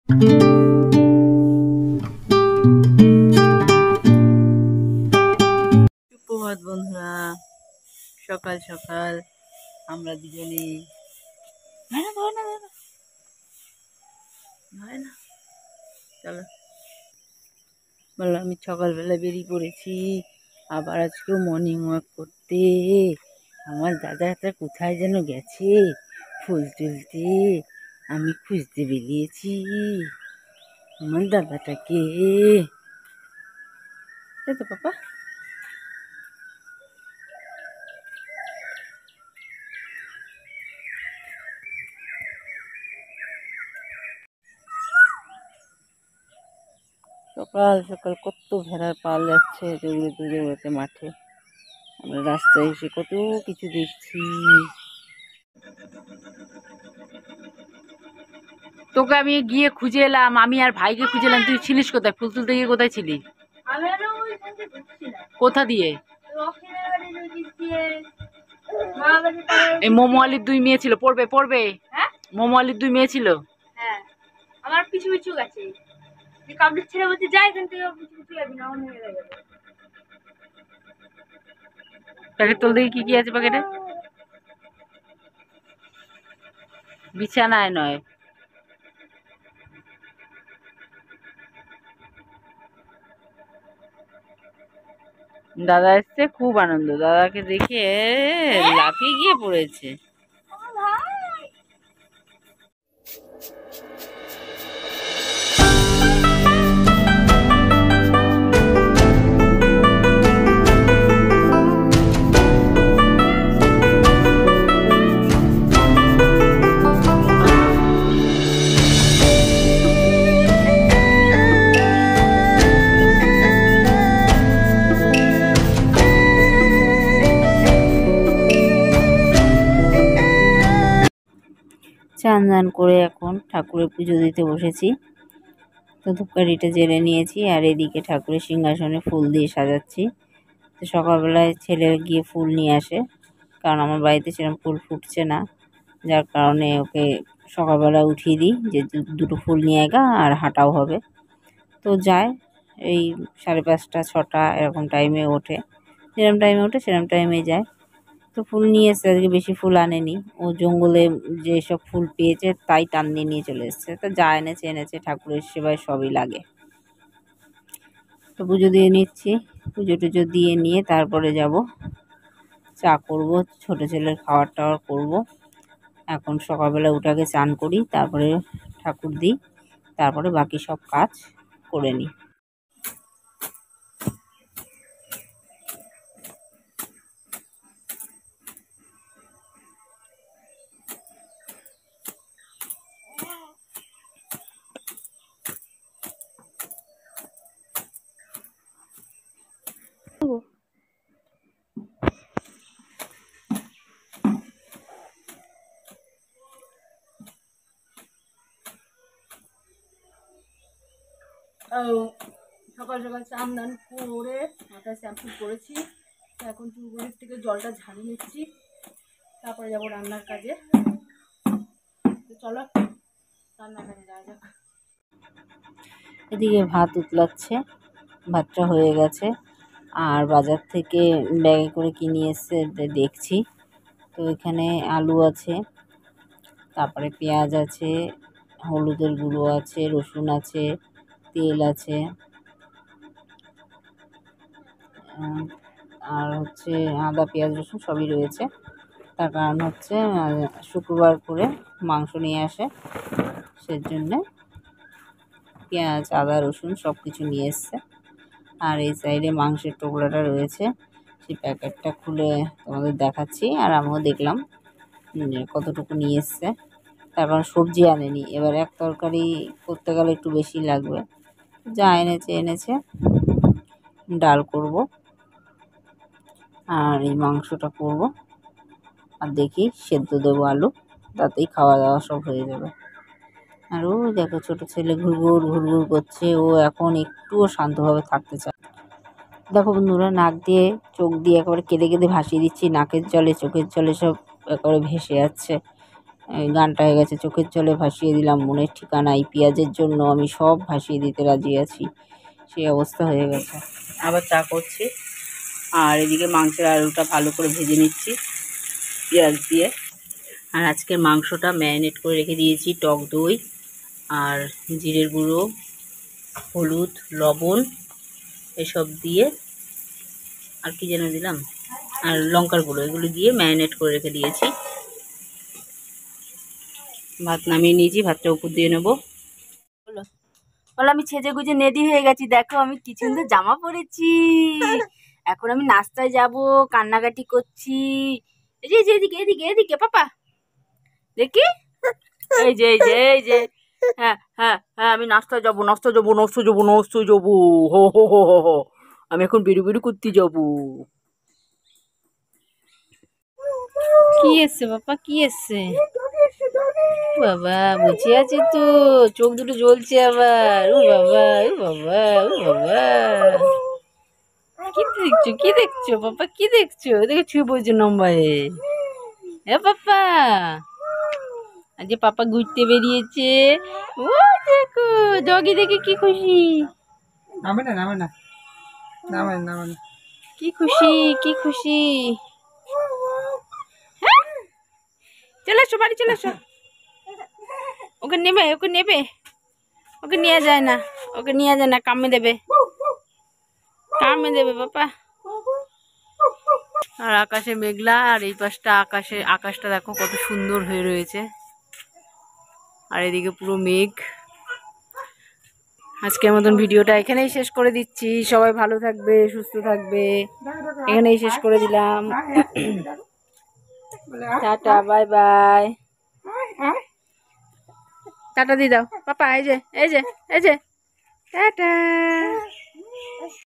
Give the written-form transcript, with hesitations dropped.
সুপ্রভাত বন্ধুরা, সকাল সকাল আমরা দুজনে চলো বলো, আমি সকালবেলা বেরিয়ে পড়েছি আবার আজকেও মর্নিং ওয়াক করতে। আমার দাদাটা কোথায় যেন গেছে ফুল তুলতে, আমি খুঁজতে বেরিয়েছি আমার দাদাটাকে। তাই তো পাপা? সকাল সকাল কত ভেড়ার পাল যাচ্ছে দৌড়াতে দৌড়াতে মাঠে। আমরা রাস্তায় এসে কত কিছু দেখছি। তোকে আমি গিয়ে খুঁজে এলাম, আমি আর ভাইকে খুঁজে এলাম, তুই ছিলিস কোথায়? ফুল তুলতে গিয়ে কোথায় ছিলি? কোথা দিয়ে? এই মোমো আলির দুই মেয়ে ছিল, পড়বে পড়বে। মোমো আলির দুই মেয়ে ছিল। হ্যাঁ, আমার পিছু পিছু গেছে। কমপ্লিট ছেড়ে বলতে যাই, এখান থেকে পিছু পিছু যাবি না, অন্য হয়ে যাবে। প্যাকেট তুলতে কি কি আছে প্যাকেটে? বিছানায় নয়, দাদা এসছে, খুব আনন্দ। দাদাকে দেখে লাফিয়ে গিয়ে পড়েছে। চান দান করে এখন ঠাকুরের পুজো দিতে বসেছি। তো ধূপকাঠিটা জেলে নিয়েছি আর এদিকে ঠাকুরের সিংহাসনে ফুল দিয়ে সাজাচ্ছি। তো সকালবেলায় ছেলে গিয়ে ফুল নিয়ে আসে, কারণ আমার বাড়িতে সেরকম ফুল ফুটছে না, যার কারণে ওকে সকালবেলা উঠিয়ে দিই যে দুটো ফুল নিয়ে গা আর হাঁটাও হবে। তো যায়, এই 5:30 6টা এরকম টাইমে ওঠে, যেরকম টাইমে ওঠে সেরকম টাইমে যায়। তো ফুল নিয়ে এসছে, আজকে বেশি ফুল আনেনি, ও জঙ্গলে যেসব ফুল পেয়েছে তাই টান দিয়ে নিয়ে চলে এসছে। তো যা এনেছে এনেছে, ঠাকুরের সেবায় সবই লাগে। তো পুজো দিয়ে নিচ্ছি, পুজো টুজো দিয়ে নিয়ে তারপরে যাব চা করব, ছোট ছেলের খাবার টাওয়ার করব। এখন সকালবেলা উঠে আগে চান করি, তারপরে ঠাকুর দিই, তারপরে বাকি সব কাজ করে নিই। সকাল সকাল চান দান করে মাথায় শ্যাম্পু করেছি, এখন টিউবওয়েল থেকে জলটা ঝাড়িয়ে নিচ্ছি, তারপরে যাবো রান্নার কাজে। তো চলো রান্নার কাজে যাওয়া যাক। এদিকে ভাত উতলাচ্ছে, ভাতটা হয়ে গেছে, আর বাজার থেকে ব্যাগে করে কিনে এসে দেখছি। তো এখানে আলু আছে, তারপরে পেঁয়াজ আছে, হলুদের গুঁড়ো আছে, রসুন আছে, তেল আছে, আর হচ্ছে আদা পেঁয়াজ রসুন সবই রয়েছে। তার কারণ হচ্ছে শুক্রবার করে মাংস নিয়ে আসে, সেজন্যে পেঁয়াজ আদা রসুন সব কিছু নিয়ে এসছে। আর এই সাইডে মাংসের টুকরাটা রয়েছে, সেই প্যাকেটটা খুলে তোমাদের দেখাচ্ছি, আর আমিও দেখলাম কতটুকু নিয়ে এসছে। তার কারণ সবজি আনেনি, এবার এক তরকারি করতে গেলে একটু বেশি লাগবে। যা এনেছে এনেছে, ডাল করব আর এই মাংসটা করব, আর দেখি সেদ্ধ দেবো আলু, তাতেই খাওয়া দাওয়া সব হয়ে যাবে। আর ও দেখো ছোট ছেলে ঘুরঘুর ঘুরঘুর করছে, ও এখন একটুও শান্তভাবে থাকতে চায়। দেখো বন্ধুরা, নাক দিয়ে চোখ দিয়ে একেবারে কেঁদে কেঁদে ভাসিয়ে দিচ্ছি, নাকের জলে চোখের জলে সব একেবারে ভেসে যাচ্ছে। গানটা হয়ে গেছে, চোখের জলে ভাসিয়ে দিলাম মনের ঠিকানায়, পেঁয়াজের জন্য আমি সব ভাসিয়ে দিতে রাজি আছি, সেই অবস্থা হয়ে গেছে। আবার চা করছি, আর এদিকে মাংসের আলুটা ভালো করে ভেজে নিচ্ছি পেঁয়াজ দিয়ে। আর আজকের মাংসটা ম্যারিনেট করে রেখে দিয়েছি টক দই আর জিরের গুঁড়ো, হলুদ, লবণ এসব দিয়ে, আর কি যেন দিলাম, আর লঙ্কার গুঁড়ো, এগুলো দিয়ে ম্যারিনেট করে রেখে দিয়েছি। ভাত নামিয়ে নিয়েছি, ভাতটা উপর দিয়ে নেবো। বলো বলো, আমি সেজে গুজে নেডি হয়ে গেছি, দেখো আমি কি সুন্দর জামা পরেছি। এখন আমি নাস্তায় যাব, কান্নাকাটি করছি। এই যে এদিকে এদিকে এদিকে পাপা দেখি, এই যে এই যে এই যে, হ্যাঁ হ্যাঁ হ্যাঁ, আমি নাস্তায় যাবো নাস্তা যাবো নাস্তা যাবো নাস্তা যাবো, হো হো হো হো হো, আমি এখন বেরু বেরু করতে যাবো। কি এসছে বাবা, কি এসছে? বাবা বুঝে আছে তো, চোখ দুটো জ্বলছে আবার, ও বাবা ও বাবা ও বাবা, কি দেখছো কি দেখছো বাবা, কি দেখছো? দেখে ছুঁয়ে পড়ছে নম্বরে। হ্যাঁ পাপা, আজকে পাপা ঘুরতে বেরিয়েছে, ও দেখো ডগি দেখে কি খুশি। নামে না নামে না নামে নামে না। কি খুশি কি খুশি। হ্যাঁ? চলে এসো বাড়ি চলে এসো। ওকে নেবে ওকে নেবে, ওকে নিয়ে যায় না, ওকে নিয়ে যায় না, কামড়ে দেবে কামড়ে দেবে বাবা। আর আকাশে মেঘলা, আর এই পাশটা আকাশটা দেখো কত সুন্দর হয়ে রয়েছে, আর এদিকে পুরো মেঘ। আজকের মতন ভিডিওটা এখানেই শেষ করে দিচ্ছি, সবাই ভালো থাকবে সুস্থ থাকবে, এখানেই শেষ করে দিলাম। টাটা বাই বাই, টাটা দিয়ে দাও পাপা, এই যে এই যে এই যে টাটা।